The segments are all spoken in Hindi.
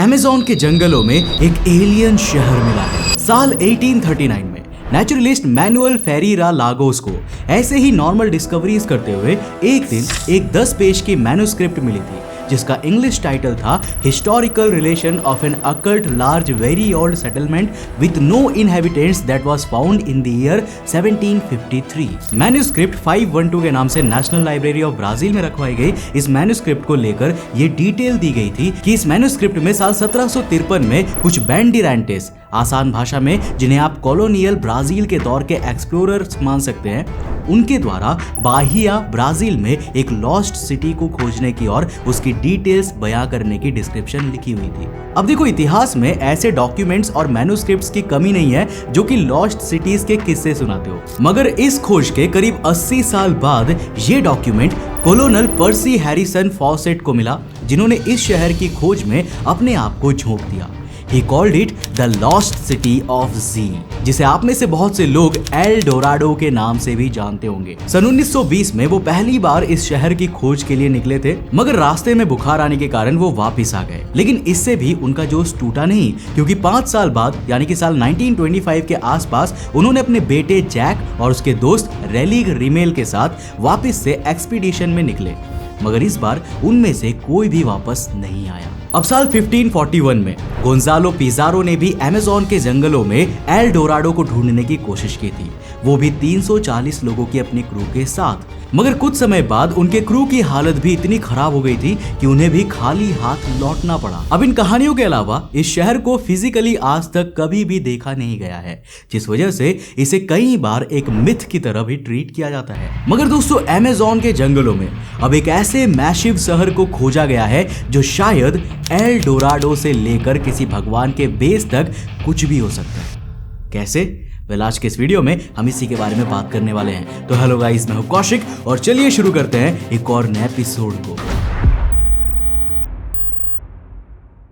अमेज़न के जंगलों में एक एलियन शहर मिला है। साल 1839 में नेचुरलिस्ट मैनुअल फेरेरा लागोस को ऐसे ही नॉर्मल डिस्कवरीज करते हुए एक दिन एक 10 पेज की मैन्युस्क्रिप्ट मिली थी, जिसका इंग्लिश टाइटल था historical relation of an occult large very old settlement with no inhabitants that was found in the year 1753। Manuscript 512 के नाम से नेशनल लाइब्रेरी ऑफ ब्राजील में रखवाई गई इस मैन्युस्क्रिप्ट को लेकर ये डिटेल दी गई थी कि इस मैन्युस्क्रिप्ट में साल 1753 में कुछ बैंडिरांटेस, आसान भाषा में जिन्हें आप कॉलोनियल ब्राजील के दौर के एक्सप्लोरर्स मान सकते हैं, उनके द्वारा बाहिया ब्राजील में एक लॉस्ट सिटी को खोजने की और उसकी डिटेल्स बयां करने की डिस्क्रिप्शन लिखी हुई थी। अब देखो, इतिहास में ऐसे डॉक्यूमेंट्स और मैन्युस्क्रिप्ट्स की कमी नहीं है जो कि लॉस्ट सिटीज के किस्से सुनाते हो, मगर इस खोज के करीब 80 साल बाद ये डॉक्यूमेंट कोलोनल पर्सी हैरिसन फॉसेट को मिला, जिन्होंने इस शहर की खोज में अपने आप को झोंक दिया। He called it the Lost City of Z, जिसे आप में से बहुत से लोग एल डोराडो के नाम से भी जानते होंगे। सन 1920 में वो पहली बार इस शहर की खोज के लिए निकले थे, मगर रास्ते में बुखार आने के कारण वो वापस आ गए। लेकिन इससे भी उनका जोश टूटा नहीं, क्योंकि 5 साल बाद यानी कि साल 1925 के आसपास उन्होंने अपने बेटे जैक और उसके दोस्त रेलिग रिमेल के साथ वापस से एक्सपीडिशन में निकले, मगर इस बार उनमें से कोई भी वापस नहीं आया। अब साल 1541 में गोंजालो पिज़ारो ने भी अमेज़न के जंगलों में एल डोराडो को ढूंढने की कोशिश की थी, वो भी 340 लोगों की अपनी क्रू के साथ। मगर कुछ समय बाद उनके क्रू की हालत भी इतनी खराब हो गई थी कि उन्हें भी खाली हाथ लौटना पड़ा। अब इन कहानियों के अलावा इस शहर को फिजिकली आज तक कभी भी देखा नहीं गया है, जिस वजह से इसे कई बार एक मिथ की तरह भी ट्रीट किया जाता है। मगर दोस्तों, अमेज़न के जंगलों में अब एक ऐसे मैसिव शहर को खोजा गया है जो शायद एल डोराडो से लेकर किसी भगवान के बेस तक कुछ भी हो सकता है। कैसे? वेल, आज के इस वीडियो में हम इसी के बारे में बात करने वाले हैं। तो हेलो गाइस, मैं हूं कौशिक और चलिए शुरू करते हैं एक और नए एपिसोड को।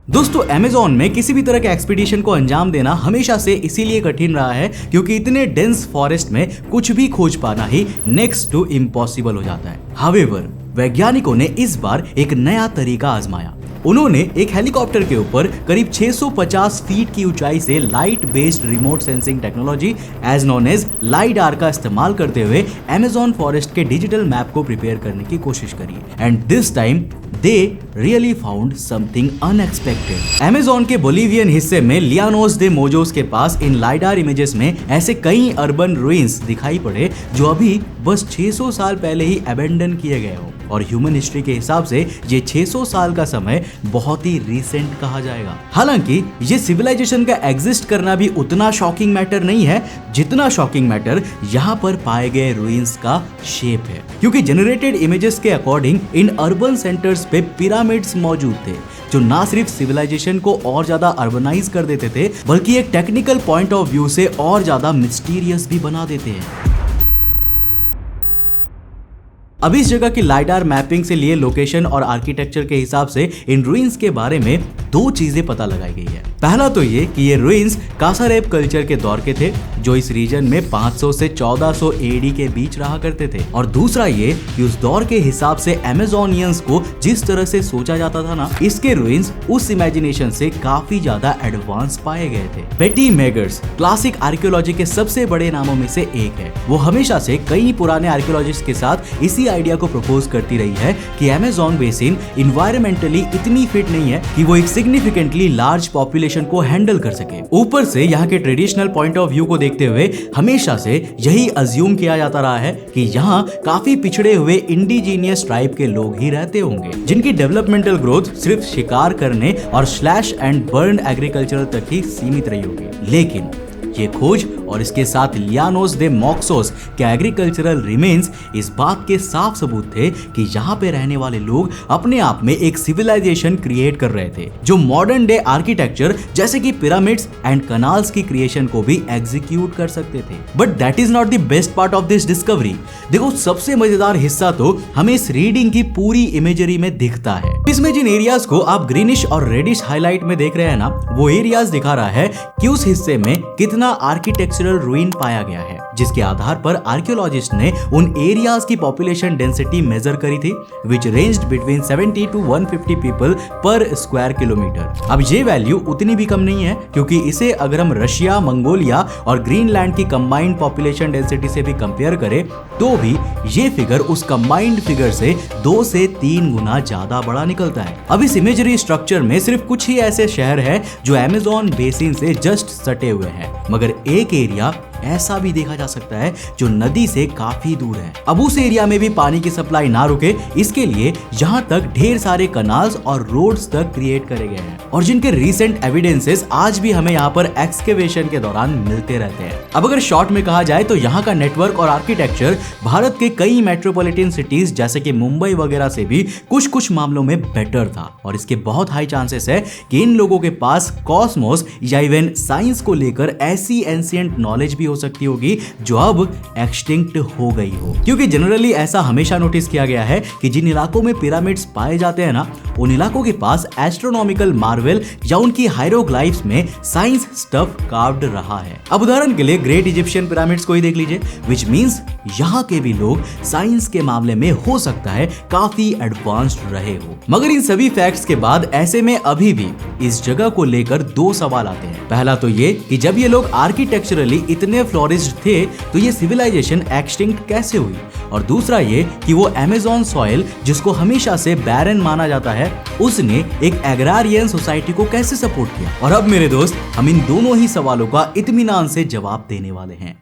दोस्तों, अमेज़न में किसी भी तरह के एक्सपीडिशन को अंजाम देना हमेशा से इसीलिए कठिन रहा है क्योंकि इतने डेंस फॉरेस्ट में कुछ भी खोज पाना ही नेक्स्ट टू इम्पॉसिबल हो जाता है। हावेवर, वैज्ञानिकों ने इस बार एक नया तरीका आजमाया। उन्होंने एक हेलीकॉप्टर के ऊपर करीब 650 फीट की ऊंचाई से light based remote sensing technology as known as lidar का इस्तेमाल करते हुए अमेज़न फॉरेस्ट के डिजिटल मैप को प्रिपेयर करने की कोशिश करी। And this time they really found something unexpected. Amazon के बोलिवियन हिस्से में लियानोस दे मोजोस के पास इन लाइडार इमेजेस में ऐसे कई अर्बन रुइंस दिखाई पड़े जो अभी बस 600 साल पहले ही अबेंडन किए गए हो, और ह्यूमन हिस्ट्री के हिसाब से ये 600 साल का समय बहुत ही रिसेंट कहा जाएगा। हालांकि ये सिविलाइजेशन का एग्जिस्ट करना भी उतना शॉकिंग मैटर नहीं है जितना शॉकिंग मैटर यहाँ पर पाए गए रुइंस का शेप है, क्योंकि जनरेटेड इमेजेस के अकॉर्डिंग इन अर्बन सेंटर्स पे पिरामिड्स मौजूद थे जो ना सिर्फ सिविलाइजेशन को और ज्यादा अर्बनाइज कर देते थे बल्कि एक टेक्निकल पॉइंट ऑफ व्यू से और ज्यादा मिस्टीरियस भी बना देते हैं। अब इस जगह की लाइडार मैपिंग से लिए लोकेशन और आर्किटेक्चर के हिसाब से इन रुइंस के बारे में 2 चीजें पता लगाई गई है। पहला तो ये कि ये रुइंस कासारेब कल्चर के दौर के थे जो इस रीजन में 500 से 1400 एडी के बीच रहा करते थे, और दूसरा ये कि उस दौर के हिसाब से अमेज़ोनियंस को जिस तरह से सोचा जाता था ना, इसके रुइंस उस इमेजिनेशन से काफी ज्यादा एडवांस पाए गए थे। बेटी मेगर्स क्लासिक आर्कियोलॉजी के सबसे बड़े नामों में से एक है। वो हमेशा से कई पुराने आर्कियोलॉजिस्ट के साथ इसी आइडिया को प्रपोज करती रही है कि अमेज़न बेसिन इन्वायरमेंटली इतनी फिट नहीं है कि वो एक सिग्निफिकेंटली लार्ज पॉपुलेशन को हैंडल कर सके। ऊपर से यहाँ के ट्रेडिशनल पॉइंट ऑफ व्यू को देखते हुए हमेशा से यही अज्यूम किया जाता रहा है कि यहाँ काफी पिछड़े हुए इंडिजीनियस ट्राइब के लोग ही रहते होंगे, जिनकी डेवलपमेंटल ग्रोथ सिर्फ शिकार करने और स्लैश एंड बर्न एग्रीकल्चर तक ही सीमित रही होगी। लेकिन ये खोज और इसके साथ लियानोस दे मोक्सोस के एग्रीकल्चरल रिमेन्स इस बात के साफ सबूत थे कि यहाँ पे रहने वाले लोग अपने आप में एक सिविलाइजेशन क्रिएट कर रहे थे जो मॉडर्न डे आर्किटेक्चर जैसे कि पिरामिड्स एंड कनाल्स की क्रिएशन को भी एग्जीक्यूट कर सकते थे। But that is not the best part of this discovery. देखो, सबसे मजेदार हिस्सा तो हमें इस रीडिंग की पूरी इमेजरी में दिखता है। इसमें जिन एरियाज को आप ग्रीनिश और रेडिश हाईलाइट में देख रहे हैं ना, वो एरियाज दिखा रहा है कि उस हिस्से में कितना आर्किटेक्चर आर्किटेक्चरल रूइन पाया गया है, जिसके आधार पर आर्कियोलॉजिस्ट ने उन एरियाज की पॉपुलेशन डेंसिटी मेजर करी थी, विच रेंज्ड बिटवीन 70 to 150 पीपल पर स्क्वायर किलोमीटर। अब ये वैल्यू उतनी भी कम नहीं है, क्योंकि इसे अगर हम रशिया, मंगोलिया और ग्रीनलैंड की कंबाइंड पॉपुलेशन डेंसिटी से भी कंपेयर करें तो भी ये फिगर उस कंबाइंड फिगर से 2 से 3 गुना ज्यादा बड़ा निकलता है। अब इस इमेजरी स्ट्रक्चर में सिर्फ कुछ ही ऐसे शहर हैं जो अमेज़न बेसिन से जस्ट सटे हुए हैं, मगर एक एरिया ऐसा भी देखा जा सकता है जो नदी से काफी दूर है। अब उस एरिया में भी पानी की सप्लाई ना रुके, इसके लिए यहाँ तक ढेर सारे कनाल्स और रोड्स तक क्रिएट करे गए हैं, और जिनके रीसेंट एविडेंसेस आज भी हमें यहाँ पर एक्सकेवेशन के दौरान मिलते रहते हैं। अब अगर शॉर्ट में कहा जाए तो यहाँ का नेटवर्क और आर्किटेक्चर भारत के कई मेट्रोपॉलिटन सिटीज जैसे कि मुंबई वगैरह से भी कुछ मामलों में बेटर था, और इसके बहुत हाई चांसेस है कि इन लोगों के पास कॉस्मोस या इवन साइंस को लेकर ऐसी एंशिएंट नॉलेज भी हो सकती होगी जो अब एक्सटिंक्ट हो गई हो। क्योंकि जनरली ऐसा हमेशा नोटिस किया गया है कि जिन इलाकों में पिरामिड्स पाए जाते हैं ना, उन इलाकों के पास एस्ट्रोनॉमिकल मार्वेल या उनकी हायरोग्लाइफ्स में साइंस स्टफ कार्व्ड रहा है। अब उदाहरण के लिए ग्रेट इजिप्शियन पिरामिड्स को ही देख लीजिए, विच मींस यहाँ के भी लोग साइंस के मामले में हो सकता है काफी एडवांस्ड रहे हो। मगर इन सभी फैक्ट्स के बाद ऐसे में अभी भी इस जगह को लेकर 2 सवाल आते हैं। पहला तो ये कि जब ये लोग आर्किटेक्चरली इतने फ्लोरिश्ड थे तो ये सिविलाइजेशन एक्सटिंक्ट कैसे हुई, और दूसरा ये कि वो अमेज़न सॉइल जिसको हमेशा से बैरन माना जाता है, उसने एक एग्रारियन सोसाइटी को कैसे सपोर्ट किया। और अब मेरे दोस्त, हम इन दोनों ही सवालों का इत्मीनान से जवाब देने वाले हैं।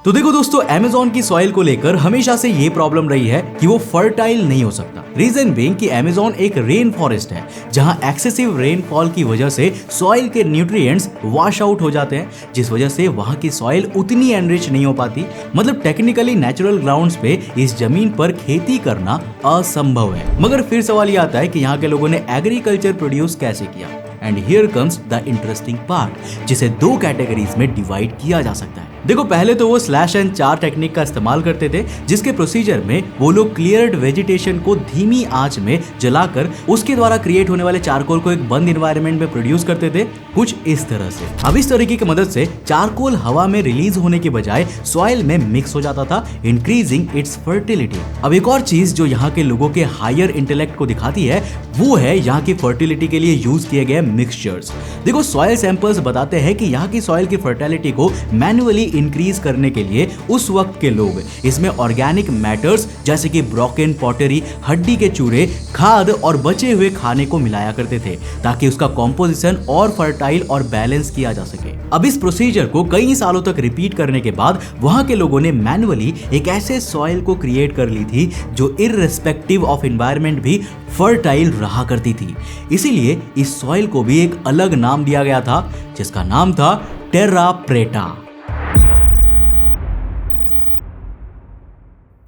तो देखो दोस्तों, अमेज़न की सॉइल को लेकर हमेशा से ये प्रॉब्लम रही है कि वो फर्टाइल नहीं हो सकता। रीजन बीइंग कि अमेज़न एक रेन फॉरेस्ट है जहां एक्सेसिव रेनफॉल की वजह से सॉइल के न्यूट्रिएंट्स वॉश आउट हो जाते हैं, जिस वजह से वहां की सॉइल उतनी एनरिच नहीं हो पाती। मतलब टेक्निकली नेचुरल ग्राउंड्स पे इस जमीन पर खेती करना असंभव है। मगर फिर सवाल ये आता है कि यहाँ के लोगों ने एग्रीकल्चर प्रोड्यूस कैसे किया। And here comes the interesting part, जिसे 2 कैटेगरीज में डिवाइड किया जा सकता है। देखो, पहले तो वो स्लैश एंड चार टेक्निक का इस्तेमाल करते थे, जिसके प्रोसीजर में वो लोग क्लियर्ड वेजिटेशन को धीमी आंच में जलाकर उसके द्वारा क्रिएट होने वाले चारकोल को एक बंद एनवायरनमेंट में प्रोड्यूस करते थे, कुछ इस तरह से। अब इस तरीके की मदद से चारकोल हवा में रिलीज होने के बजाय सॉइल में मिक्स हो जाता था, इंक्रीजिंग इट्स फर्टिलिटी। अब एक और चीज जो यहाँ के लोगों के हायर इंटेलेक्ट को दिखाती है, वो है यहाँ की फर्टिलिटी के लिए यूज किए गए मिक्सचर्स। देखो, सॉइल सैंपल्स बताते हैं कि यहाँ की सॉइल की फर्टिलिटी को मैन्युअली इंक्रीज करने के लिए उस वक्त के लोग इसमें ऑर्गेनिक मैटर्स जैसे कि ब्रोकन पॉटरी, हड्डी के चूरे, खाद और बचे हुए खाने को मिलाया करते थे, ताकि उसका कॉम्पोजिशन और फर्टाइल और बैलेंस किया जा सके। अब इस प्रोसीजर को कई सालों तक रिपीट करने के बाद वहां के लोगों ने मैन्युअली एक ऐसे सॉइल को क्रिएट कर ली थी जो इररिस्पेक्टिव ऑफ एनवायरनमेंट भी फर्टाइल रहा करती थी। इसीलिए इस सॉइल को भी एक अलग नाम दिया गया था, जिसका नाम था टेरा प्रेटा।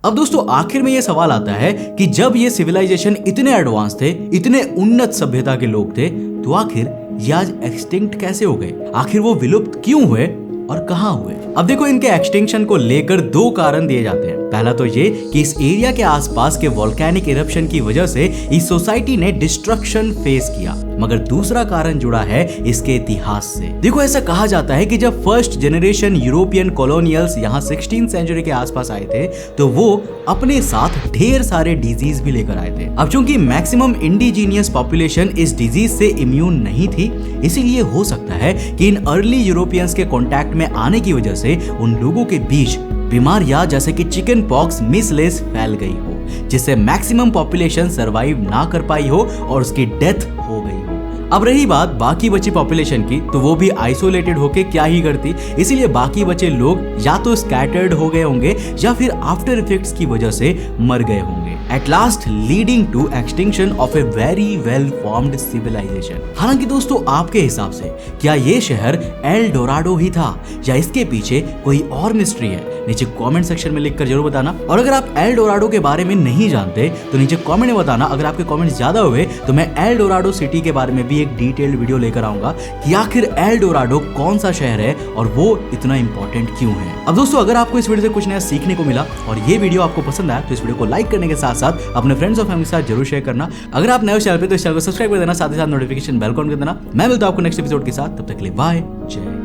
अब दोस्तों, आखिर में ये सवाल आता है कि जब ये सिविलाइजेशन इतने एडवांस थे, इतने उन्नत सभ्यता के लोग थे, तो आखिर ये आज एक्सटिंक्ट कैसे हो गए? आखिर वो विलुप्त क्यों हुए और कहां हुए? अब देखो, इनके एक्सटिंक्शन को लेकर 2 कारण दिए जाते हैं। पहला तो ये कि इस एरिया के आसपास के वोल्केनिक इरप्शन की वजह से इस सोसाइटी ने डिस्ट्रक्शन फेस किया, मगर दूसरा कारण जुड़ा है इसके इतिहास से। देखो, ऐसा कहा जाता है कि जब फर्स्ट जनरेशन यूरोपियन कॉलोनियल्स यहाँ 16th सेंचुरी के आसपास आए थे, तो वो अपने साथ ढेर सारे डिजीज भी लेकर आए थे। अब चूंकि मैक्सिमम इंडिजीनियस पॉपुलेशन इस डिजीज से इम्यून नहीं थी, इसीलिए हो सकता है कि इन अर्ली यूरोपियंस के कॉन्टैक्ट में आने की वजह से उन लोगों के बीच बीमारियां जैसे कि चिकन पॉक्स, मिसलेस फैल गई हो, जिससे मैक्सिमम पॉपुलेशन सरवाइव ना कर पाई हो और उसकी डेथ हो गई हो। अब रही बात बाकी बची पॉपुलेशन की, तो वो भी आइसोलेटेड होके क्या ही करती, इसीलिए बाकी बचे लोग या तो स्कैटर्ड हो गए होंगे या फिर आफ्टर इफेक्ट्स की वजह से मर गए होंगे, at last leading to extinction of a very well formed civilisation. हालांकि दोस्तों, आपके हिसाब से क्या ये शहर एल डोराडो ही था या इसके पीछे कोई और मिस्ट्री है? नीचे कमेंट सेक्शन में लिखकर जरूर बताना। और अगर आप एल डोराडो के बारे में नहीं जानते तो नीचे कमेंट में बताना। अगर आपके कमेंट्स ज्यादा हुए तो मैं एल डोराडो सिटी के बारे में भी एक डिटेल्ड वीडियो लेकर आऊंगा कि आखिर एल डोराडो कौन सा शहर है और वो इतना इंपॉर्टेंट क्यों है। अब दोस्तों, अगर आपको इस वीडियो से कुछ नया सीखने को मिला और ये वीडियो आपको पसंद आया तो इस वीडियो को लाइक करने के साथ साथ अपने फ्रेंड्स और फैमिली के साथ जरूर शेयर करना। अगर आप नए हो चैनल पे तो इस चैनल को सब्सक्राइब कर देना, साथ ही साथ नोटिफिकेशन बेल कॉन कर देना। मैं मिलता हूं आपको नेक्स्ट एपिसोड के साथ, तब तक के लिए बाय, जय